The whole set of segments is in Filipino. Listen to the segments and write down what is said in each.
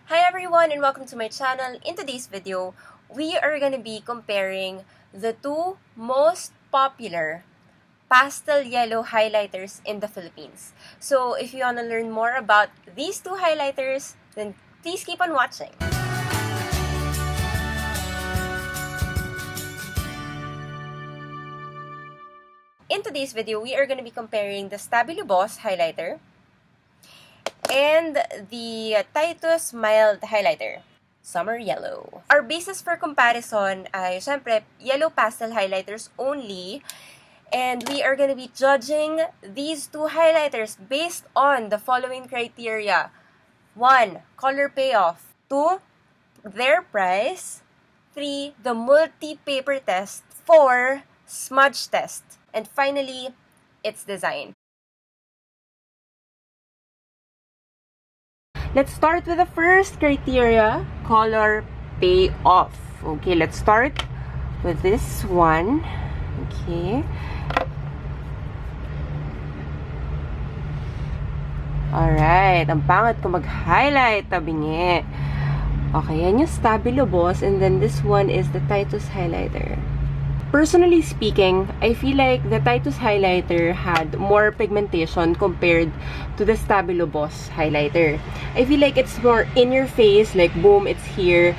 Hi everyone and welcome to my channel. In today's video, we are going to be comparing the two most popular pastel yellow highlighters in the Philippines. So if you want to learn more about these two highlighters, then please keep on watching. In today's video, we are going to be comparing the Stabilo highlighter and the Titus mild highlighter, Summer Yellow. Our basis for comparison ay syempre yellow pastel highlighters only, and we are going to be judging these two highlighters based on the following criteria. 1. Color payoff. 2. Their price. 3. The multi-paper test. 4. Smudge test. And finally, its design. Let's start with the first criteria, color payoff. Okay, let's start with this one. Okay. Alright, ang pangit ko mag-highlight, tabingi. Okay, yan yung Stabilo boss, and then this one is the Titus highlighter. Personally speaking, I feel like the Titus highlighter had more pigmentation compared to the Stabilo Boss highlighter. I feel like it's more in your face, like boom, it's here.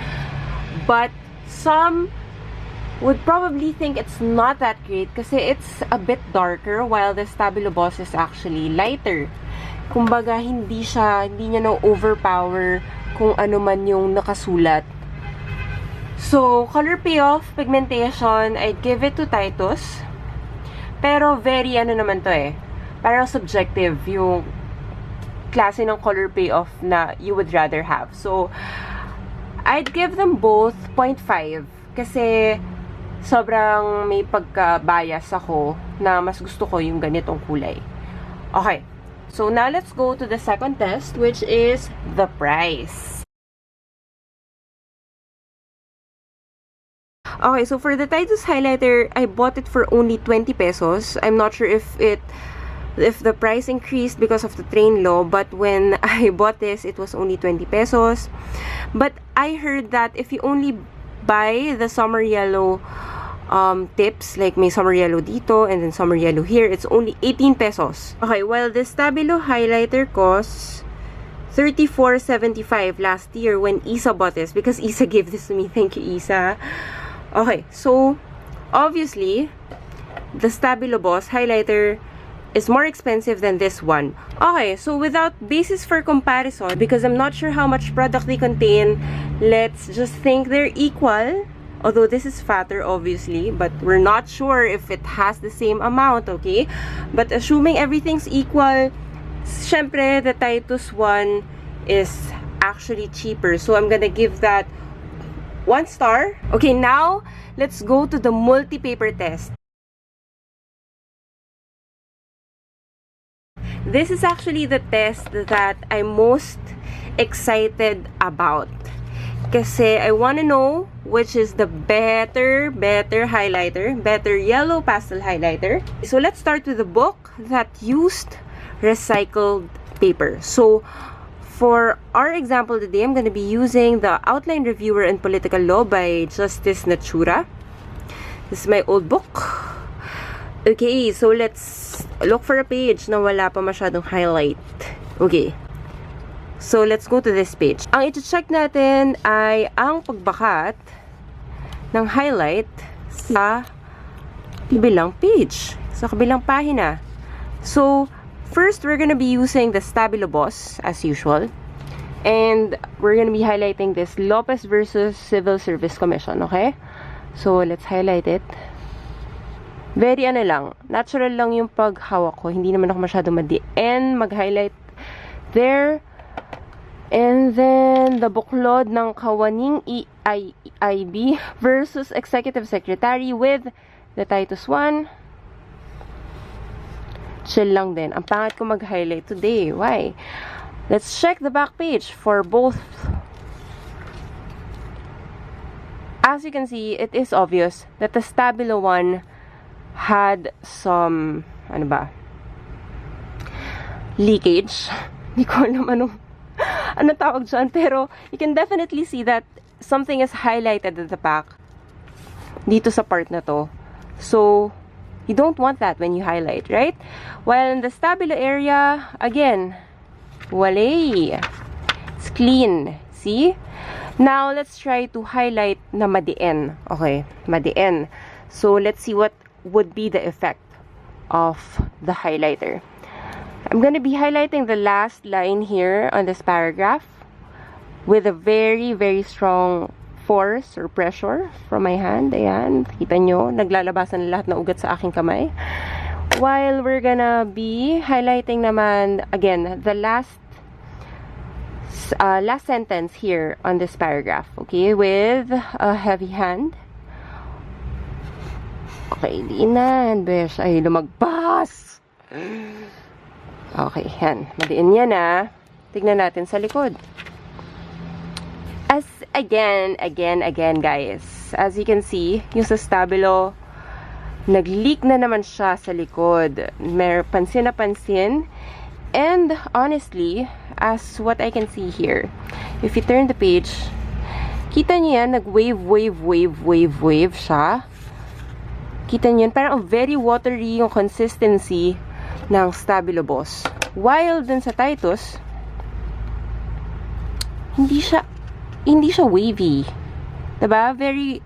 But some would probably think it's not that great kasi it's a bit darker while the Stabilo Boss is actually lighter. Kumbaga, hindi niya na-overpower kung ano man yung nakasulat. So, color payoff, pigmentation, I'd give it to Titus. Pero very ano naman to parang subjective yung klase ng color payoff na you would rather have. So, I'd give them both 0.5 kasi sobrang may pagka-bias ako na mas gusto ko yung ganitong kulay. Okay. So, now let's go to the second test, which is the price. Okay, so for the Titus highlighter, I bought it for only 20 pesos. I'm not sure if the price increased because of the train law, but when I bought this, it was only 20 pesos. But I heard that if you only buy the summer yellow tips, like may summer yellow dito and then summer yellow here, it's only 18 pesos. Okay, while the Stabilo highlighter costs 34.75 last year when Isa bought this, because Isa gave this to me. Thank you, Isa. Okay, so obviously the Stabilo Boss highlighter is more expensive than this one. Okay, so without basis for comparison, because I'm not sure how much product they contain, let's just think they're equal. Although this is fatter, obviously, but we're not sure if it has the same amount, okay? But assuming everything's equal, syempre, the Titus one is actually cheaper. So I'm gonna give that 1 star. Okay, now let's go to the multi-paper test. This is actually the test that I'm most excited about. Kasi I want to know which is the better highlighter, better yellow pastel highlighter. So let's start with the book that used recycled paper. So for our example today, I'm going to be using the Outline Reviewer in Political Law by Justice Natura. This is my old book. Okay, so let's look for a page na wala pa masyadong highlight. Okay. So, let's go to this page. Ang iti-check natin ay ang pagbakat ng highlight sa kabilang page, sa kabilang pahina. So, first, we're gonna be using the Stabilo Boss, as usual. And we're gonna be highlighting this Lopez versus Civil Service Commission, okay? So, let's highlight it. Very ano lang, natural lang yung paghawak ko. Hindi naman ako masyadong madi-en mag-highlight there. And then, the buklod ng Kawaning EIB versus Executive Secretary with the Titus one. Chill lang din. Ang pangit ko mag-highlight today. Why? Let's check the back page for both. As you can see, it is obvious that the Stabilo one had some, ano ba, leakage. Hindi ko alam ano tawag dyan, pero you can definitely see that something is highlighted at the back dito sa part na to. So, you don't want that when you highlight, right? While in the Stabilo area, again, wala. It's clean. See? Now, let's try to highlight na madiin. Okay, madiin. So, let's see what would be the effect of the highlighter. I'm gonna be highlighting the last line here on this paragraph with a very, very strong force or pressure from my hand. Ayan, kita nyo, naglalabasan lahat na ugat sa aking kamay. While we're gonna be highlighting naman, again, the last sentence here on this paragraph, okay, with a heavy hand. Okay, di na, besh, ay lumagpas. Okay, yan, madiin yan ah. Tignan natin sa likod. As again, guys, as you can see, yung sa Stabilo, nag-leak na naman siya sa likod. May pansin na pansin. And honestly, as what I can see here, if you turn the page, kita niyo yan, nag-wave siya. Kita niyo yan, parang very watery yung consistency ng Stabilo Boss. While dun sa Titus, hindi siya wavy. Diba? Very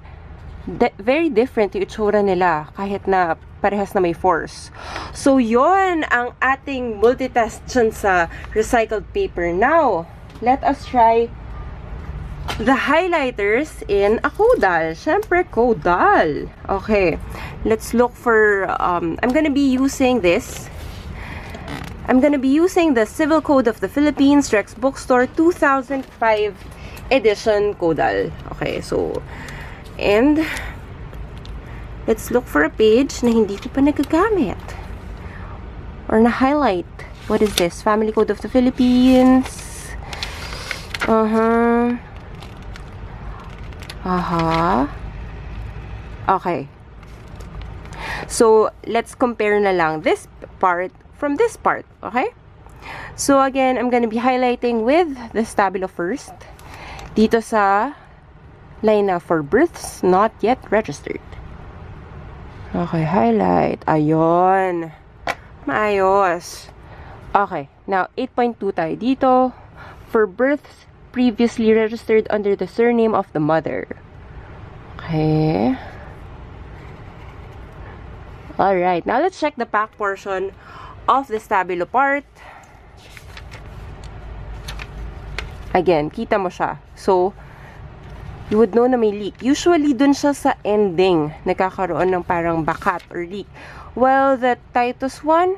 different yung itsura nila kahit na parehas na may force. So, yon ang ating multitest dyan sa recycled paper. Now, let us try the highlighters in a caudal. Syempre, caudal. Okay. Let's look for, I'm gonna be using this. I'm gonna be using the Civil Code of the Philippines, Rex Bookstore, 2005 edition caudal. Okay, so, and let's look for a page na hindi ko pa nagagamit or na-highlight. What is this? Family Code of the Philippines. Okay. So, let's compare na lang this part from this part, okay? So, again, I'm gonna be highlighting with the Stabilo first. Dito sa line na for births not yet registered. Okay, highlight. Ayun. Maayos. Okay, now 8.2 tayo dito. For births previously registered under the surname of the mother. Okay. Alright, now let's check the back portion of the Stabilo part. Again, kita mo siya. So, you would know na may leak. Usually, dun siya sa ending, nagkakaroon ng parang bakat or leak. Well, the Titus one,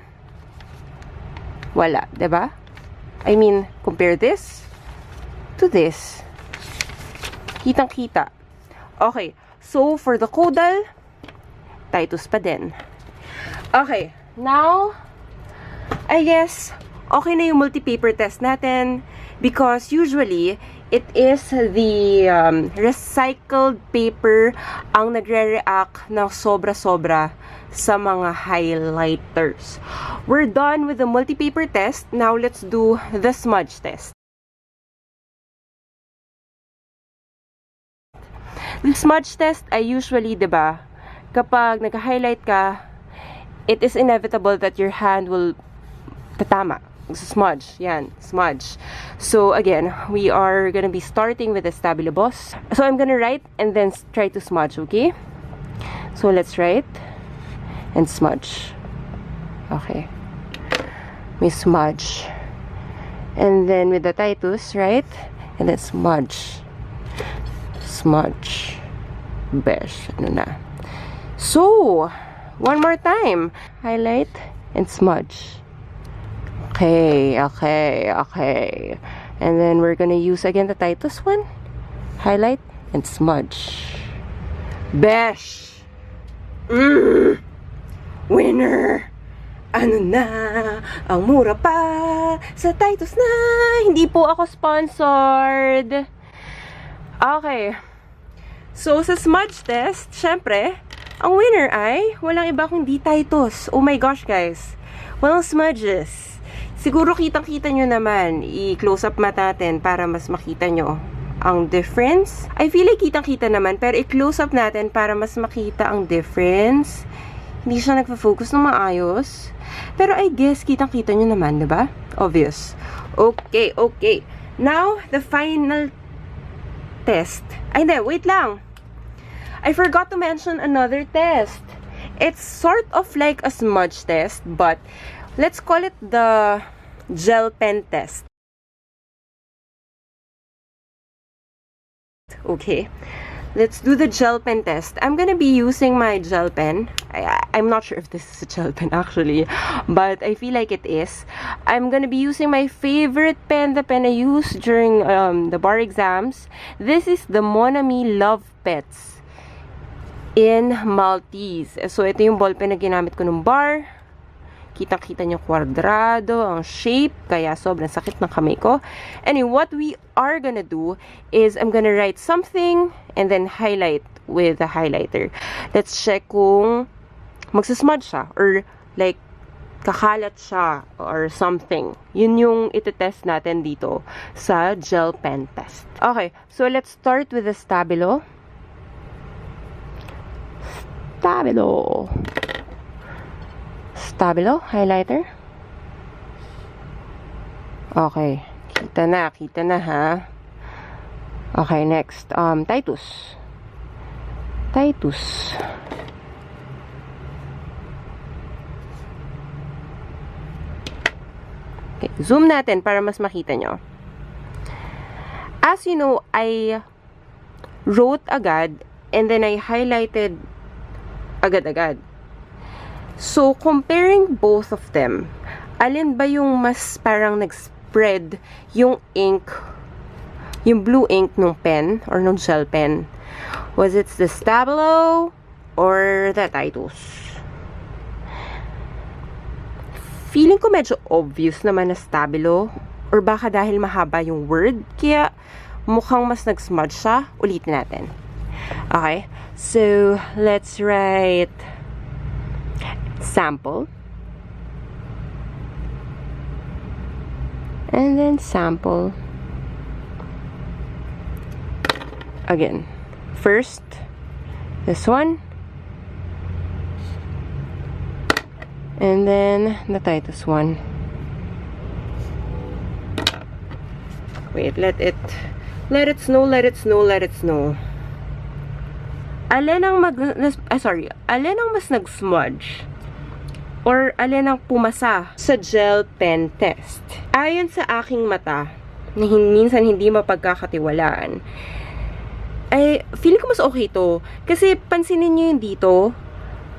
wala, diba? I mean, compare this to this. Kitang-kita. Okay, so for the caudal, Titus pa din. Okay, now, I guess, okay na yung multi-paper test natin because usually, it is the recycled paper ang nagre-react ng sobra-sobra sa mga highlighters. We're done with the multi-paper test. Now, let's do the smudge test. The smudge test ay usually, diba, kapag nag-highlight ka, it is inevitable that your hand will tatama. Smudge. Yan. Smudge. So, again, we are gonna be starting with the Stabilo Boss. So, I'm gonna write and then try to smudge, okay? So, let's write and smudge. Okay. May smudge. And then with the Titus, right? And then smudge. Smudge. Besh. Ano na. So, one more time. Highlight and smudge. Okay. And then we're gonna use again the Titus one. Highlight and smudge. Besh! Winner! Ano na? Ang mura pa sa Titus na! Hindi po ako sponsored. Okay. So, sa smudge test, syempre, ang winner ay walang iba kundi Titus. Oh my gosh, guys. Walang smudges. Siguro kitang-kita nyo naman. I-close up mata natin para mas makita nyo ang difference. I feel like kitang-kita naman, pero i-close up natin para mas makita ang difference. Hindi siya nagpa-focus ng maayos. Pero I guess kitang-kita nyo naman, diba? Obvious. Okay, okay. Now, the final test. Ay, hindi, wait lang. I forgot to mention another test. It's sort of like a smudge test, but let's call it the gel pen test. Okay, let's do the gel pen test. I'm gonna be using my gel pen. I'm not sure if this is a gel pen actually, but I feel like it is. I'm gonna be using my favorite pen, the pen I use during the bar exams. This is the Monami Love Pets in Maltese. So, ito yung ballpen na ginamit ko nung bar. Kitang-kita nyo kwadrado, ang shape, kaya sobrang sakit ng kamay ko. Anyway, what we are gonna do is I'm gonna write something and then highlight with a highlighter. Let's check kung magsasmudge siya or like kakalat siya or something. Yun yung iti-test natin dito sa gel pen test. Okay, so let's start with the Stabilo. Stabilo highlighter. Okay, kita na ha. Okay, next Titus. Okay, zoom natin para mas makita nyo. As you know, I wrote agad and then I highlighted agad-agad. So, comparing both of them, alin ba yung mas parang nag-spread yung ink, yung blue ink nung pen or nung gel pen? Was it the Stabilo or the Titus? Feeling ko medyo obvious naman na Stabilo, or baka dahil mahaba yung word, kaya mukhang mas nag-smudge siya. Ulitin natin. Okay, so let's write sample and then sample again. First this one and then the Titus one. Wait, let it snow. Alin ang alin ang mas nag-smudge? Or alin ang pumasa sa gel pen test? Ayon sa aking mata, na minsan hindi mapagkakatiwalaan, ay feeling ko mas okay to. Kasi pansinin nyo yung dito,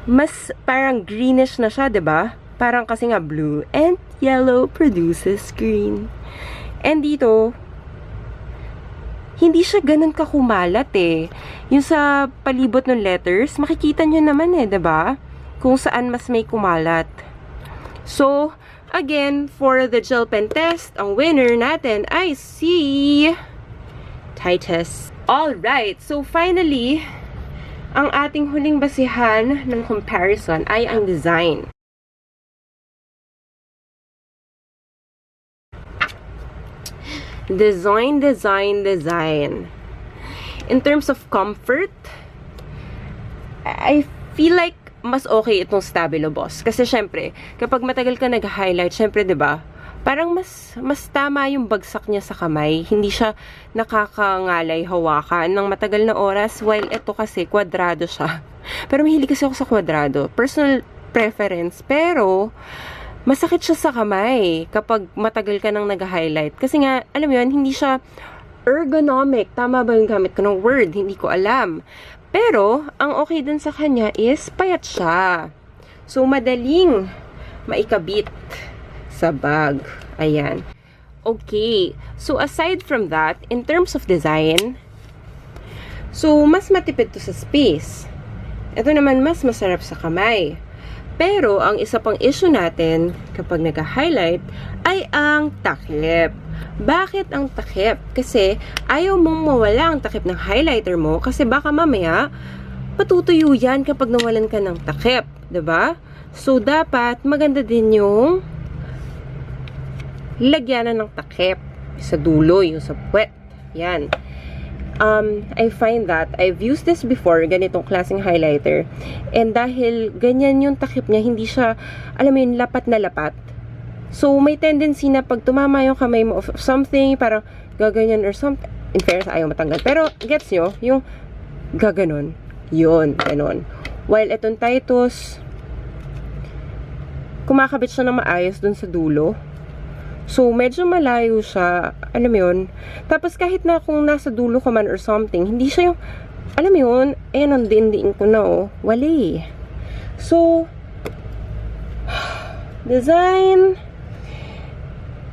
mas parang greenish na siya, 'di ba? Parang kasi nga blue and yellow produces green. And dito, hindi siya ganun kakumalat eh. Yung sa palibot ng letters, makikita nyo naman eh, 'di ba? Kung saan mas may kumalat. So, again, for the gel pen test, ang winner natin ay si Titus. Alright, so finally, ang ating huling basihan ng comparison ay ang design. Design. In terms of comfort, I feel like mas okay itong Stabilo, boss. Kasi syempre, kapag matagal ka nag-highlight, syempre, 'di ba? Parang mas tama yung bagsak niya sa kamay. Hindi siya nakakangalay hawakan ng matagal na oras, while ito kasi kwadrado siya. Pero mahilig kasi ako sa kwadrado. Personal preference, pero masakit siya sa kamay kapag matagal ka nang nag-highlight. Kasi nga, alam mo yun, hindi siya ergonomic. Tama ba yung gamit ko ng word? Hindi ko alam. Pero, ang okay dun sa kanya is payat siya. So, madaling maikabit sa bag. Ayan. Okay. So, aside from that, in terms of design, so, mas matipid to sa space. Ito naman mas masarap sa kamay. Pero, ang isa pang issue natin kapag nag-highlight ay ang takip. Bakit ang takip? Kasi ayaw mong mawala ang takip ng highlighter mo kasi baka mamaya patutuyo yan kapag nawalan ka ng takip. 'Di ba? So, dapat maganda din yung lagyanan ng takip sa dulo, yung sa puwet. Yan. I find that I've used this before, ganitong klaseng highlighter. And dahil ganyan yung takip niya, hindi siya, alam mo yun, lapat na lapat. So, may tendency na pag tumama yung kamay mo of something, parang gaganyan or something. In fairness, ayaw matanggal. Pero, gets nyo? Yung gaganon. Yun, ganon. While itong Titus, kumakabit siya ng maayos dun sa dulo. So, medyo malayo siya. Alam mo yun? Tapos, kahit na kung nasa dulo ko man or something, hindi siya yung, alam mo yun? Ayan, ang dindiin ko na, oh. Wali. So, design.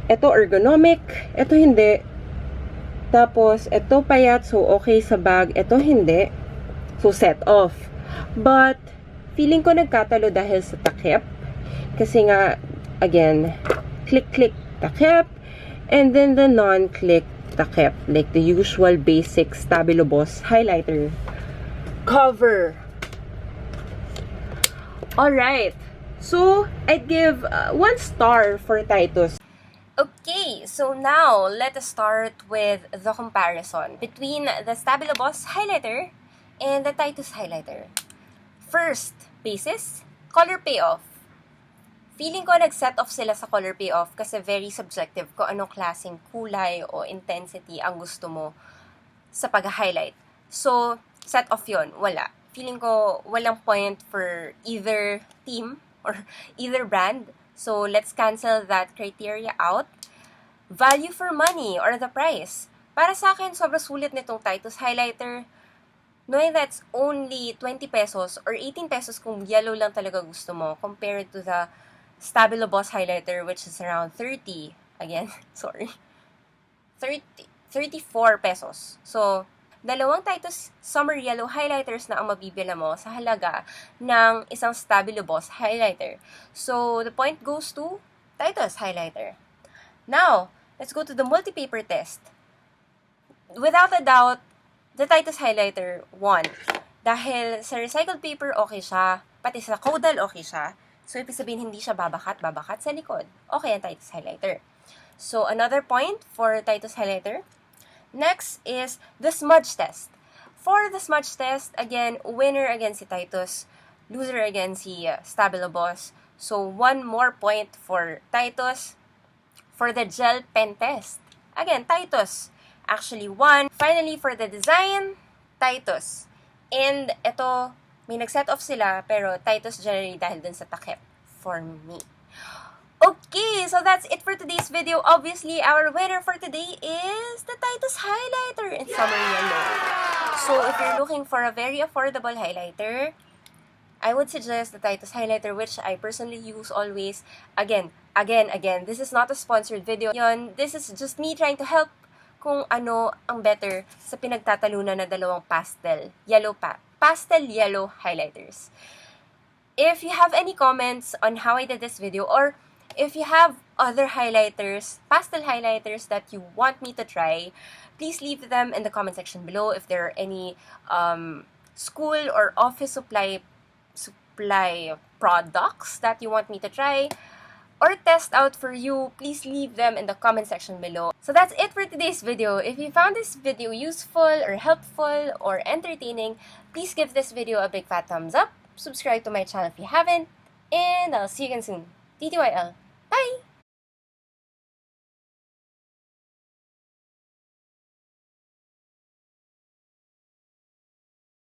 Ito, ergonomic. Ito, hindi. Tapos, ito, payat. So, okay sa bag. Ito, hindi. So, set off. But, feeling ko nagkatalo dahil sa takip. Kasi nga, again, click-click takip, and then the non-click takip, like the usual basic Stabilo Boss highlighter cover. Alright, so I'd give 1 star for Titus. Okay, so now let us start with the comparison between the Stabilo Boss highlighter and the Titus highlighter. First, basis, color payoff. Feeling ko nag-set off sila sa color payoff kasi very subjective kung anong klaseng kulay o intensity ang gusto mo sa pag-highlight. So, set off yun. Wala. Feeling ko walang point for either team or either brand. So, let's cancel that criteria out. Value for money or the price. Para sa akin, sobrang sulit nitong Titus highlighter. Knowing that's only 20 pesos or 18 pesos kung yellow lang talaga gusto mo compared to the Stabilo Boss highlighter, which is around 30, again, sorry, 34 pesos. So, dalawang Titus Summer Yellow highlighters na ang mabibila mo sa halaga ng isang Stabilo Boss highlighter. So, the point goes to Titus highlighter. Now, let's go to the multi-paper test. Without a doubt, the Titus highlighter won. Dahil sa recycled paper, okay siya. Pati sa caudal, okay siya. So, ibig sabihin, hindi siya babakat sa likod. Okay ang Titus highlighter. So, another point for Titus highlighter. Next is the smudge test. For the smudge test, again, winner again si Titus, loser again si Stabilo Boss. So, 1 more point for Titus. For the gel pen test, again, Titus actually won. Finally, for the design, Titus. And ito, may nag-set off sila, pero Titus generally dahil dun sa takip for me. Okay, so that's it for today's video. Obviously, our winner for today is the Titus highlighter in summer yellow. So, if you're looking for a very affordable highlighter, I would suggest the Titus highlighter, which I personally use always. Again, this is not a sponsored video. This is just me trying to help kung ano ang better sa pinagtatalunan na dalawang pastel yellow highlighters. If you have any comments on how I did this video, or if you have other highlighters, pastel highlighters that you want me to try, please leave them in the comment section below. If there are any school or office supply products that you want me to try or test out for you, please leave them in the comment section below. So that's it for today's video. If you found this video useful or helpful or entertaining, please give this video a big fat thumbs up, subscribe to my channel if you haven't, and I'll see you again soon. TTYL. Bye!